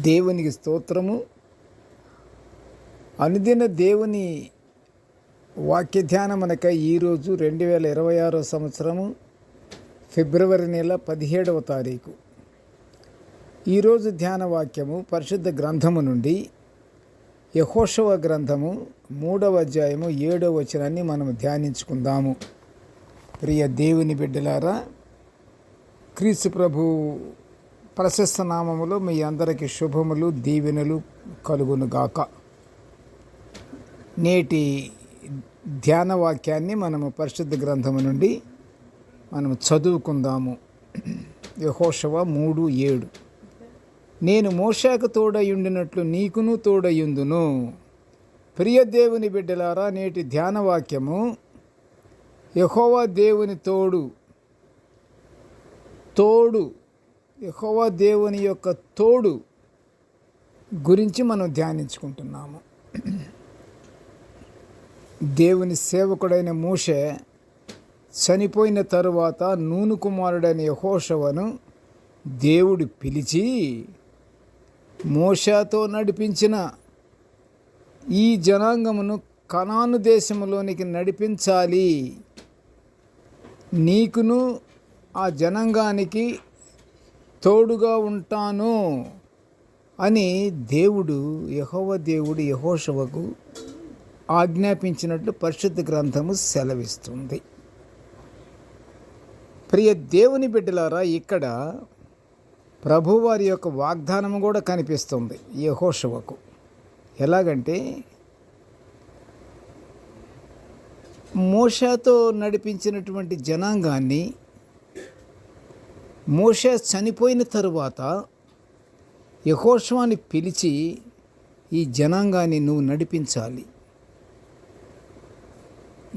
దేవునికి స్తోత్రము. అనుదిన దేవుని వాక్య ధ్యానమునకై ఈరోజు 2026 సంవత్సరము ఫిబ్రవరి నెల 17వ తారీఖు. ఈరోజు ధ్యాన వాక్యము పరిశుద్ధ గ్రంథము నుండి యెహోషువ గ్రంథము 3వ అధ్యాయము 7వ వచనాన్ని మనం ధ్యానించుకుందాము. ప్రియ దేవుని బిడ్డలారా, క్రీస్తు ప్రభు ప్రశస్త నామములో మీ అందరికీ శుభములు, దీవెనలు కలుగునుగాక. నేటి ధ్యాన వాక్యాన్ని మనము పరిశుద్ధ గ్రంథము నుండి మనము చదువుకుందాము. యెహోషువ 3:7. నేను మోషేకు తోడయుండినట్లు నీకును తోడయుందును. ప్రియ దేవుని బిడ్డలారా, నేటి ధ్యాన వాక్యము యెహోవా దేవుని తోడు యెహోవా దేవుని యొక్క తోడు గురించి మనం ధ్యానించుకుంటున్నాము. దేవుని సేవకుడైన మోషే చనిపోయిన తరువాత నూను కుమారుడైన యెహోషువను దేవుడు పిలిచి మోషేతో నడిపించిన ఈ జనాంగమును కనాను దేశంలోనికి నడిపించాలి, నీకును ఆ జనాంగానికి తోడుగా ఉంటాను అని యెహోవా దేవుడు యెహోషువకు ఆజ్ఞాపించినట్లు పరిశుద్ధ గ్రంథము సెలవిస్తుంది. ప్రియ దేవుని బిడ్డలారా, ఇక్కడ ప్రభువారి యొక్క వాగ్దానము కూడా కనిపిస్తుంది యెహోషువకు. ఎలాగంటే, మోషేతో నడిపించినటువంటి జనాంగాన్ని మోషే చనిపోయిన తరువాత యెహోషువని పిలిచి ఈ జనాంగాన్ని నువ్వు నడిపించాలి,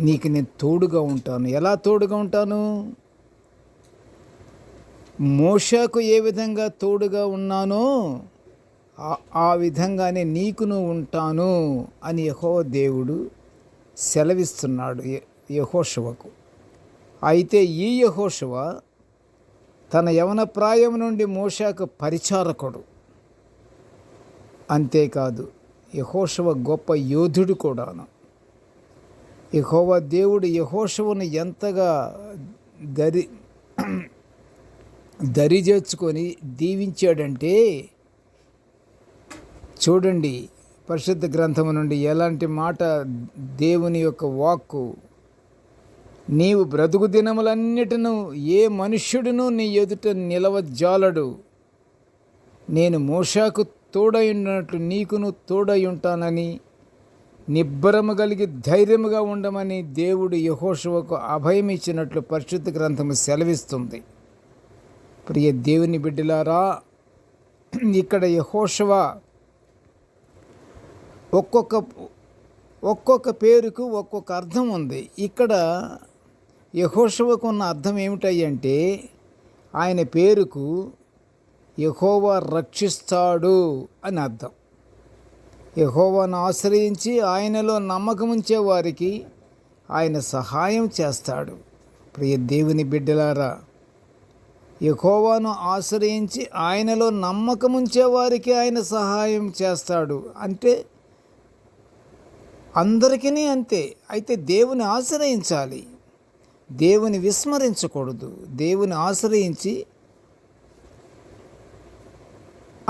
నీకు నేను తోడుగా ఉంటాను. ఎలా తోడుగా ఉంటాను? మోషేకు ఏ విధంగా తోడుగా ఉన్నానో ఆ విధంగానే నీకును ఉంటాను అని యెహోవా దేవుడు సెలవిస్తున్నాడు యెహోషువకు. అయితే ఈ యెహోషువ తన యవన ప్రాయం నుండి మోషేకు పరిచారకుడు. అంతేకాదు, యెహోషువ గొప్ప యోధుడు కూడాను. యెహోవా దేవుడు యెహోషువను ఎంతగా దరిచేర్చుకొని దీవించాడంటే, చూడండి పరిశుద్ధ గ్రంథము నుండి ఎలాంటి మాట దేవుని యొక్క వాక్కు. నీవు బ్రతుకు దినములన్నిటిను ఏ మనుష్యుడును నీ ఎదుట నిలవజాలడు. నేను మోషేకు తోడయున్నట్లు నీకును తోడయుంటానని నిబ్బరము కలిగి ధైర్యముగా ఉండమని దేవుడు యెహోషువకు అభయం ఇచ్చినట్లు పరిశుద్ధ గ్రంథము సెలవిస్తుంది. ప్రియ దేవుని బిడ్డలారా, ఇక్కడ యెహోషువ ఒక్కొక్క పేరుకు ఒక్కొక్క అర్థం ఉంది. ఇక్కడ యెహోషువకు ఉన్న అర్థం ఏమిటంటే, ఆయన పేరుకు యెహోవా రక్షిస్తాడు అని అర్థం. యెహోవాను ఆశ్రయించి ఆయనలో నమ్మకముంచే వారికి ఆయన సహాయం చేస్తాడు. ప్రియ దేవుని బిడ్డలారా, యెహోవాను ఆశ్రయించి ఆయనలో నమ్మకముంచే వారికి ఆయన సహాయం చేస్తాడు అంటే అందరికీ అంతే. అయితే దేవుని ఆశ్రయించాలి, దేవుని విస్మరించకూడదు. దేవుని ఆశ్రయించి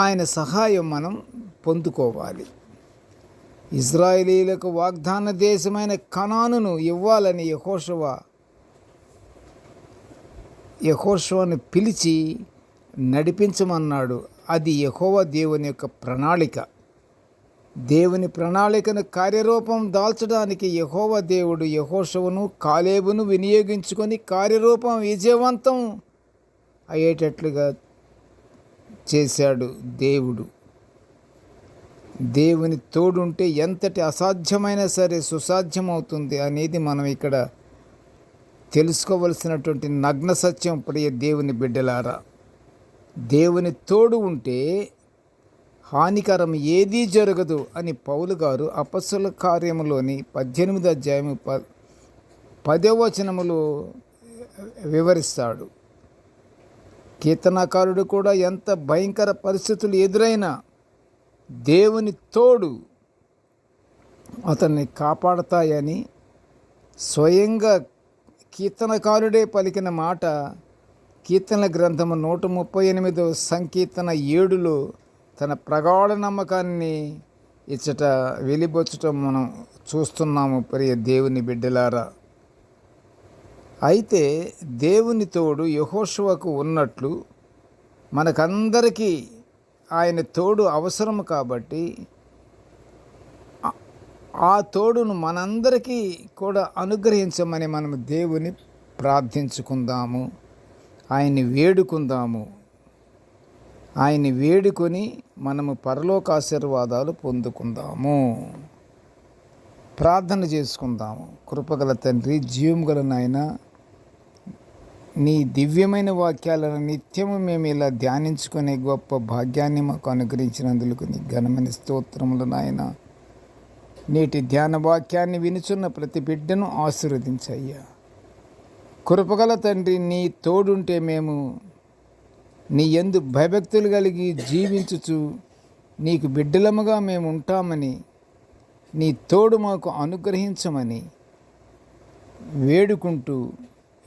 ఆయన సహాయం మనం పొందుకోవాలి. ఇశ్రాయేలీయులకు వాగ్దాన దేశమైన కనానును ఇవ్వాలని యెహోషువను పిలిచి నడిపించమన్నాడు. అది యెహోవా దేవుని యొక్క ప్రణాళిక. దేవుని ప్రణాళికను కార్యరూపం దాల్చడానికి యెహోవా దేవుడు యెహోషువను కాలేబును వినియోగించుకొని కార్యరూపం విజయవంతం అయ్యేటట్లుగా చేశాడు. దేవుని తోడుంటే ఎంతటి అసాధ్యమైనా సరే సుసాధ్యమవుతుంది అనేది మనం ఇక్కడ తెలుసుకోవలసినటువంటి నగ్న సత్యం. ప్రియ దేవుని బిడ్డలారా, దేవుని తోడు ఉంటే హానికరం ఏదీ జరగదు అని పౌలు గారు అపొస్తలుల కార్యములోని 18వ అధ్యాయము 10వ వచనములో వివరిస్తాడు. కీర్తనకారుడు కూడా ఎంత భయంకర పరిస్థితులు ఎదురైనా దేవుని తోడు అతన్ని కాపాడతాయని స్వయంగా కీర్తనకారుడే పలికిన మాట కీర్తనల గ్రంథము 138 సంకీర్తన 7లో తన ప్రగాఢ నమ్మకాన్ని ఇచ్చట వెలిబొచ్చటం మనం చూస్తున్నాము. ప్రియ దేవుని బిడ్డలారా, అయితే దేవుని తోడు యెహోషువకు ఉన్నట్లు మనకందరికీ ఆయన తోడు అవసరం కాబట్టి ఆ తోడును మనందరికీ కూడా అనుగ్రహించమని మనం దేవుని ప్రార్థించుకుందాము, ఆయన్ని వేడుకుందాము. ఆయన్ని వేడుకొని మనము పరలోక ఆశీర్వాదాలు పొందుకుందాము. ప్రార్థన చేసుకుందాము. కృపగల తండ్రి, జీవం గల నాయన, నీ దివ్యమైన వాక్యాలను నిత్యము మేము ఇలా ధ్యానించుకునే గొప్ప భాగ్యాన్ని మాకు అనుగ్రహించినందుకు నీ ఘనమైన స్తోత్రములు నాయన. నేటి ధ్యాన వాక్యాన్ని వినుచున్న ప్రతి బిడ్డను ఆశీర్వదించయ్యా. కృపగల తండ్రి, నీ తోడుంటే మేము నీ యందు భయభక్తులు కలిగి జీవించుచు నీకు బిడ్డలముగా మేము ఉంటామని, నీ తోడు మాకు అనుగ్రహించమని వేడుకుంటూ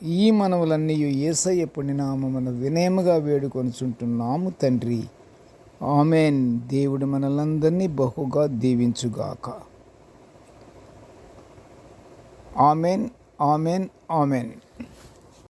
ఈ మనవులన్నీ యేసయ్య పుణ్యనామమున వినయముగా వేడుకొనుచుంటున్నాము తండ్రి. ఆమెన్. దేవుడు మనలందరినీ బహుగా దీవించుగాక. Amen, amen, amen.